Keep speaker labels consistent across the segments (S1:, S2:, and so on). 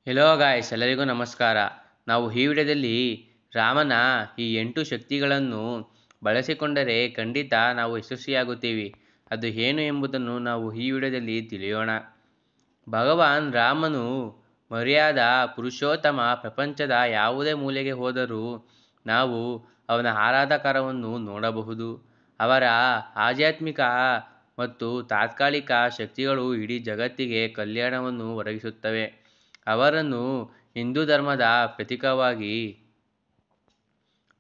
S1: Hello guys, ಎಲ್ಲರಿಗೂ ನಮಸ್ಕಾರ. ನಾವು ಈ ವಿಡಿಯೋದಲ್ಲಿ ರಾಮನ ಈ 8 ಶಕ್ತಿಗಳನ್ನು ಬಳಸಿಕೊಂಡರೆ ಖಂಡಿತ ನಾವು ಯಶಸ್ವಿಯಾಗುತ್ತೀವಿ. ಅದು ಏನು ಎಂಬುದನ್ನು ನಾವು ಈ ವಿಡಿಯೋದಲ್ಲಿ ತಿಳಿಯೋಣ. ಭಗವಾನ್ ರಾಮನು ಮರ್ಯಾದ ಪುರುಷೋತ್ತಮ. ಪ್ರಪಂಚದ ಯಾವುದೇ ಮೂಲೆಗೆ ಹೋದರೂ ನಾವು ಅವನ ಆರಾಧಕರವನ್ನು ನೋಡಬಹುದು. ಅವರ ಆಧ್ಯಾತ್ಮಿಕ ಮತ್ತು ತಾತ್ಕಾಲಿಕ ಶಕ್ತಿಗಳು ಇಡೀ ಜಗತ್ತಿಗೆ ಕಲ್ಯಾಣವನ್ನು ಒದಗಿಸುತ್ತವೆ. ಅವರನ್ನು ಹಿಂದೂ ಧರ್ಮದ ಪ್ರತೀಕವಾಗಿ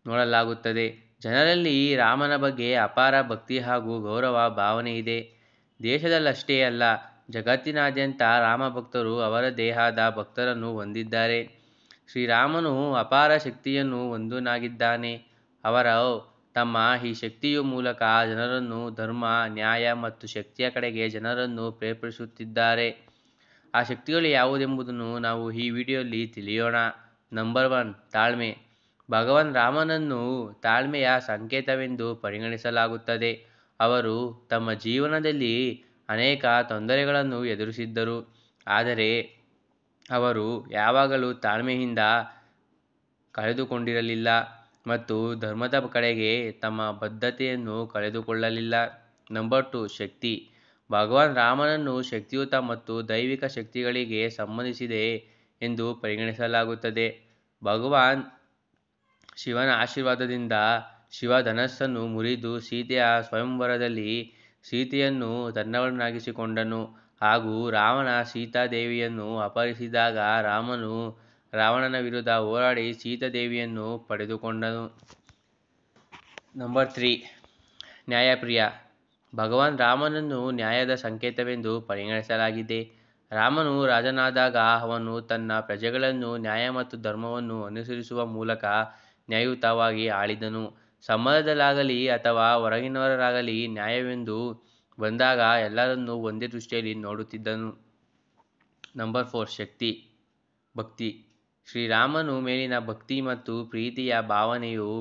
S1: ನೋಡಲಾಗುತ್ತದೆ. ಜನರಲ್ಲಿ ರಾಮನ ಬಗ್ಗೆ ಅಪಾರ ಭಕ್ತಿ ಹಾಗೂ ಗೌರವ ಭಾವನೆ ಇದೆ. ದೇಶದಲ್ಲಷ್ಟೇ ಅಲ್ಲ, ಜಗತ್ತಿನಾದ್ಯಂತ ರಾಮ ಭಕ್ತರು ಅವರದೇ ಆದ ಭಕ್ತರನ್ನು ಹೊಂದಿದ್ದಾರೆ. ಶ್ರೀರಾಮನು ಅಪಾರ ಶಕ್ತಿಯನ್ನು ಹೊಂದನಾಗಿದ್ದಾನೆ. ಅವರು ತಮ್ಮ ಈ ಶಕ್ತಿಯ ಮೂಲಕ ಜನರನ್ನು ಧರ್ಮ, ನ್ಯಾಯ ಮತ್ತು ಶಕ್ತಿಯ ಕಡೆಗೆ ಜನರನ್ನು ಪ್ರೇರೇಪಿಸುತ್ತಿದ್ದಾರೆ. ಆ ಶಕ್ತಿಗಳು ಯಾವುದೆಂಬುದನ್ನು ನಾವು ಈ ವಿಡಿಯೋದಲ್ಲಿ ತಿಳಿಯೋಣ. ನಂಬರ್ 1, ತಾಳ್ಮೆ. ಭಗವಾನ್ ರಾಮನನ್ನು ತಾಳ್ಮೆಯ ಸಂಕೇತವೆಂದು ಪರಿಗಣಿಸಲಾಗುತ್ತದೆ. ಅವರು ತಮ್ಮ ಜೀವನದಲ್ಲಿ ಅನೇಕ ತೊಂದರೆಗಳನ್ನು ಎದುರಿಸಿದ್ದರು, ಆದರೆ ಅವರು ಯಾವಾಗಲೂ ತಾಳ್ಮೆಯಿಂದ ಕಳೆದುಕೊಂಡಿರಲಿಲ್ಲ ಮತ್ತು ಧರ್ಮದ ಕಡೆಗೆ ತಮ್ಮ ಬದ್ಧತೆಯನ್ನು ಕಳೆದುಕೊಳ್ಳಲಿಲ್ಲ. ನಂಬರ್ 2, ಶಕ್ತಿ. ಭಗವಾನ್ ರಾಮನನ್ನು ಶಕ್ತಿಯುತ ಮತ್ತು ದೈವಿಕ ಶಕ್ತಿಗಳಿಗೆ ಸಂಬಂಧಿಸಿದೆ ಎಂದು ಪರಿಗಣಿಸಲಾಗುತ್ತದೆ. ಭಗವಾನ್ ಶಿವನ ಆಶೀರ್ವಾದದಿಂದ ಶಿವ ಧನಸ್ಸನ್ನು ಮುರಿದು ಸೀತೆಯ ಸ್ವಯಂವರದಲ್ಲಿ ಸೀತೆಯನ್ನು ತನ್ನವಳನ್ನಾಗಿಸಿಕೊಂಡನು ಹಾಗೂ ರಾವಣ ಸೀತಾದೇವಿಯನ್ನು ಅಪಹರಿಸಿದಾಗ ರಾಮನು ರಾವಣನ ವಿರುದ್ಧ ಹೋರಾಡಿ ಸೀತಾದೇವಿಯನ್ನು ಪಡೆದುಕೊಂಡನು. ನಂಬರ್ 3, ನ್ಯಾಯಪ್ರಿಯ. ಭಗವಾನ್ ರಾಮನನ್ನು ನ್ಯಾಯದ ಸಂಕೇತವೆಂದು ಪರಿಗಣಿಸಲಾಗಿದೆ. ರಾಮನು ರಾಜನಾದಾಗ ಅವನು ತನ್ನ ಪ್ರಜೆಗಳನ್ನು ನ್ಯಾಯ ಮತ್ತು ಧರ್ಮವನ್ನು ಅನುಸರಿಸುವ ಮೂಲಕ ನ್ಯಾಯಯುತವಾಗಿ ಆಳಿದನು. ಸಮಾಜದಲ್ಲಾಗಲಿ ಅಥವಾ ಹೊರಗಿನವರಾಗಲಿ ನ್ಯಾಯವೆಂದು ಬಂದಾಗ ಎಲ್ಲರನ್ನೂ ಒಂದೇ ದೃಷ್ಟಿಯಲ್ಲಿ ನೋಡುತ್ತಿದ್ದನು. ನಂಬರ್ 4, ಭಕ್ತಿ. ಶ್ರೀರಾಮನ ಮೇಲಿನ ಭಕ್ತಿ ಮತ್ತು ಪ್ರೀತಿಯ ಭಾವನೆಯು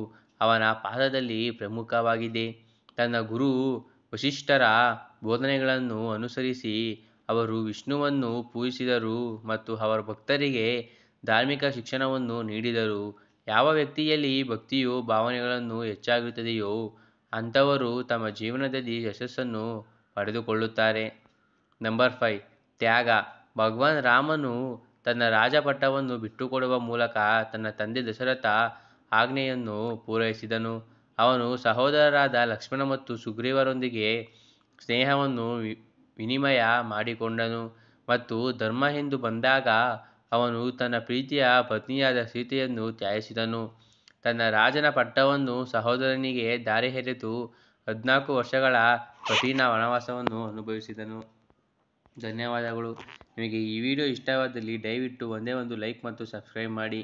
S1: ಅವನ ಪಾದದಲ್ಲಿ ಪ್ರಮುಖವಾಗಿದೆ. ತನ್ನ ಗುರು ವಸಿಷ್ಠರ ಬೋಧನೆಗಳನ್ನು ಅನುಸರಿಸಿ ಅವರು ವಿಷ್ಣುವನ್ನು ಪೂಜಿಸಿದರು ಮತ್ತು ಅವರ ಭಕ್ತರಿಗೆ ಧಾರ್ಮಿಕ ಶಿಕ್ಷಣವನ್ನು ನೀಡಿದರು. ಯಾವ ವ್ಯಕ್ತಿಯಲ್ಲಿ ಭಕ್ತಿಯ ಭಾವನೆಗಳು ಹೆಚ್ಚಾಗಿರುತ್ತದೆಯೋ ಅಂಥವರು ತಮ್ಮ ಜೀವನದಲ್ಲಿ ಯಶಸ್ಸನ್ನು ಪಡೆದುಕೊಳ್ಳುತ್ತಾರೆ. ನಂಬರ್ 5, ತ್ಯಾಗ. ಭಗವಾನ್ ರಾಮನು ತನ್ನ ರಾಜಪಟ್ಟವನ್ನು ಬಿಟ್ಟುಕೊಡುವ ಮೂಲಕ ತನ್ನ ತಂದೆ ದಶರಥ ಆಜ್ಞೆಯನ್ನು ಪೂರೈಸಿದನು. ಅವನು ಸಹೋದರರಾದ ಲಕ್ಷ್ಮಣ ಮತ್ತು ಸುಗ್ರೀವರೊಂದಿಗೆ ಸ್ನೇಹವನ್ನು ವಿನಿಮಯ ಮಾಡಿಕೊಂಡನು ಮತ್ತು ಧರ್ಮ ಎಂದು ಬಂದಾಗ ಅವನು ತನ್ನ ಪ್ರೀತಿಯ ಪತ್ನಿಯಾದ ಸೀತೆಯನ್ನು ತ್ಯಜಿಸಿದನು. ತನ್ನ ರಾಜನ ಪಟ್ಟವನ್ನು ಸಹೋದರನಿಗೆ ಧಾರೆ ಎರೆದು 14 ವರ್ಷಗಳ ಕಠಿಣ ವನವಾಸವನ್ನು ಅನುಭವಿಸಿದನು. ಧನ್ಯವಾದಗಳು. ನಿಮಗೆ ಈ ವಿಡಿಯೋ ಇಷ್ಟವಾದಲ್ಲಿ ದಯವಿಟ್ಟು ಒಂದೇ ಒಂದು ಲೈಕ್ ಮತ್ತು ಸಬ್ಸ್ಕ್ರೈಬ್ ಮಾಡಿ.